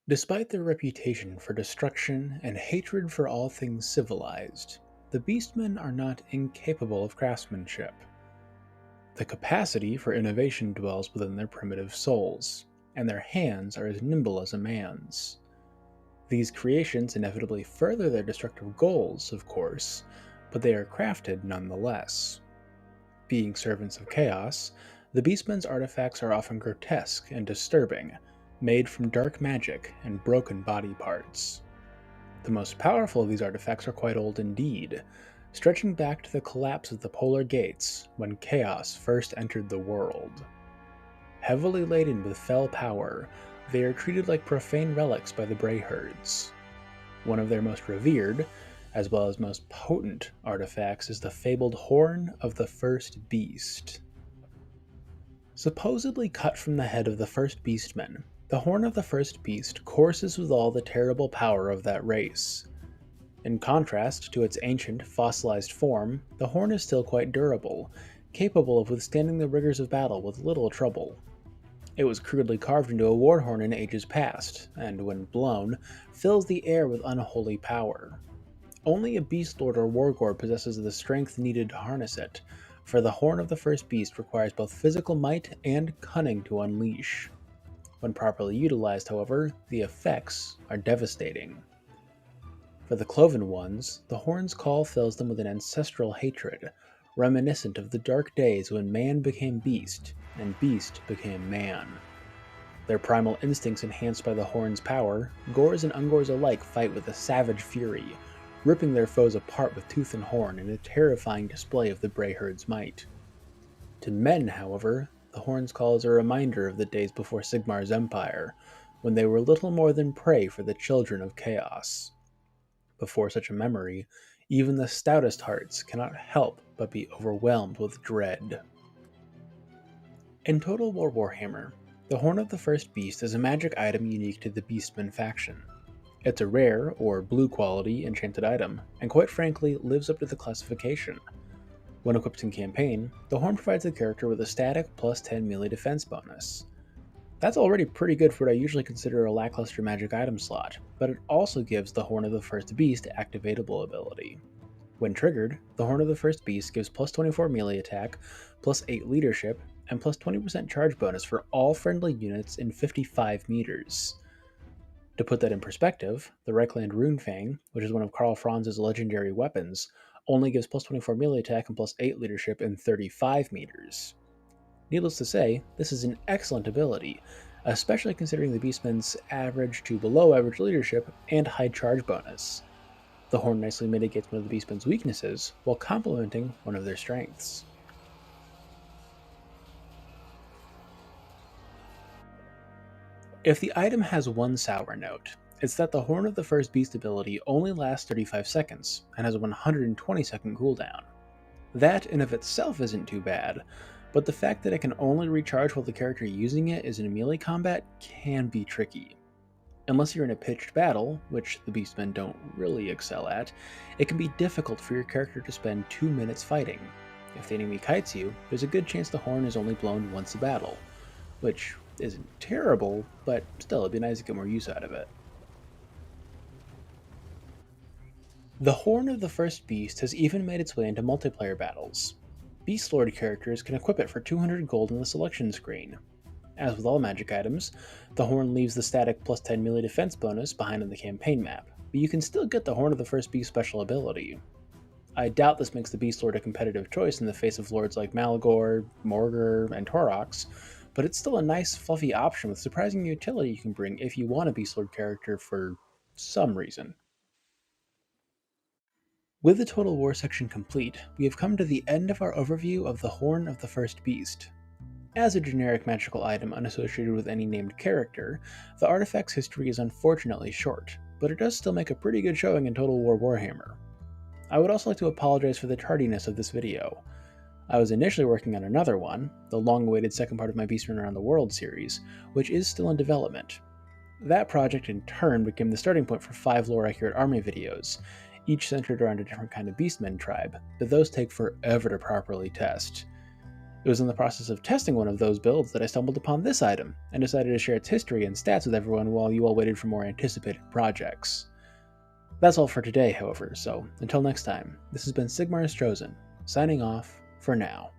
Despite their reputation for destruction and hatred for all things civilized, the Beastmen are not incapable of craftsmanship. The capacity for innovation dwells within their primitive souls, and their hands are as nimble as a man's. These creations inevitably further their destructive goals, of course, but they are crafted nonetheless. Being servants of chaos, the Beastmen's artifacts are often grotesque and disturbing, made from dark magic and broken body parts. The most powerful of these artifacts are quite old indeed, stretching back to the collapse of the polar gates when chaos first entered the world. Heavily laden with fell power, they are treated like profane relics by the Brayherds. One of their most revered, as well as most potent artifacts is the fabled Horn of the First Beast. Supposedly cut from the head of the first Beastmen, the Horn of the First Beast courses with all the terrible power of that race. In contrast to its ancient, fossilized form, the horn is still quite durable, capable of withstanding the rigors of battle with little trouble. It was crudely carved into a war horn in ages past, and when blown, fills the air with unholy power. Only a Beast Lord or Wargore possesses the strength needed to harness it, for the Horn of the First Beast requires both physical might and cunning to unleash. When properly utilized, however, the effects are devastating. For the Cloven Ones, the Horn's call fills them with an ancestral hatred, reminiscent of the dark days when man became beast and beast became man. Their primal instincts enhanced by the Horn's power, Gores and Ungores alike fight with a savage fury, ripping their foes apart with tooth and horn in a terrifying display of the Brayherd's might. To men, however, the Horn's call is a reminder of the days before Sigmar's empire, when they were little more than prey for the children of chaos. Before such a memory, even the stoutest hearts cannot help but be overwhelmed with dread. In Total War Warhammer, the Horn of the First Beast is a magic item unique to the Beastmen faction. It's a rare, or blue quality, enchanted item, and quite frankly lives up to the classification. When equipped in campaign, the Horn provides the character with a static plus 10 melee defense bonus. That's already pretty good for what I usually consider a lackluster magic item slot, but it also gives the Horn of the First Beast activatable ability. When triggered, the Horn of the First Beast gives plus 24 melee attack, plus 8 leadership, and plus 20% charge bonus for all friendly units in 55 meters. To put that in perspective, the Reichland Runefang, which is one of Karl Franz's legendary weapons, only gives plus 24 melee attack and plus 8 leadership in 35 meters. Needless to say, this is an excellent ability, especially considering the Beastmen's average to below average leadership and high charge bonus. The Horn nicely mitigates one of the Beastmen's weaknesses, while complementing one of their strengths. If the item has one sour note, it's that the Horn of the First Beast ability only lasts 35 seconds, and has a 120 second cooldown. That in of itself isn't too bad, but the fact that it can only recharge while the character using it is in melee combat can be tricky. Unless you're in a pitched battle, which the Beastmen don't really excel at, it can be difficult for your character to spend 2 minutes fighting. If the enemy kites you, there's a good chance the horn is only blown once a battle, which isn't terrible, but still it'd be nice to get more use out of it. The Horn of the First Beast has even made its way into multiplayer battles. Beast Lord characters can equip it for 200 gold in the selection screen. As with all magic items, the Horn leaves the static plus 10 melee defense bonus behind on the campaign map, but you can still get the Horn of the First Beast special ability. I doubt this makes the Beast Lord a competitive choice in the face of lords like Malagor, Morgr, and Torox, but it's still a nice, fluffy option with surprising utility you can bring if you want a Beast Lord character for some reason. With the Total War section complete, we have come to the end of our overview of the Horn of the First Beast. As a generic magical item unassociated with any named character, the artifact's history is unfortunately short, but it does still make a pretty good showing in Total War Warhammer. I would also like to apologize for the tardiness of this video. I was initially working on another one, the long-awaited second part of my Beastmen Around the World series, which is still in development. That project in turn became the starting point for 5 lore-accurate army videos, each centered around a different kind of Beastmen tribe, but those take forever to properly test. It was in the process of testing one of those builds that I stumbled upon this item, and decided to share its history and stats with everyone while you all waited for more anticipated projects. That's all for today, however, so until next time, this has been Sigmar Estrozen, signing off for now.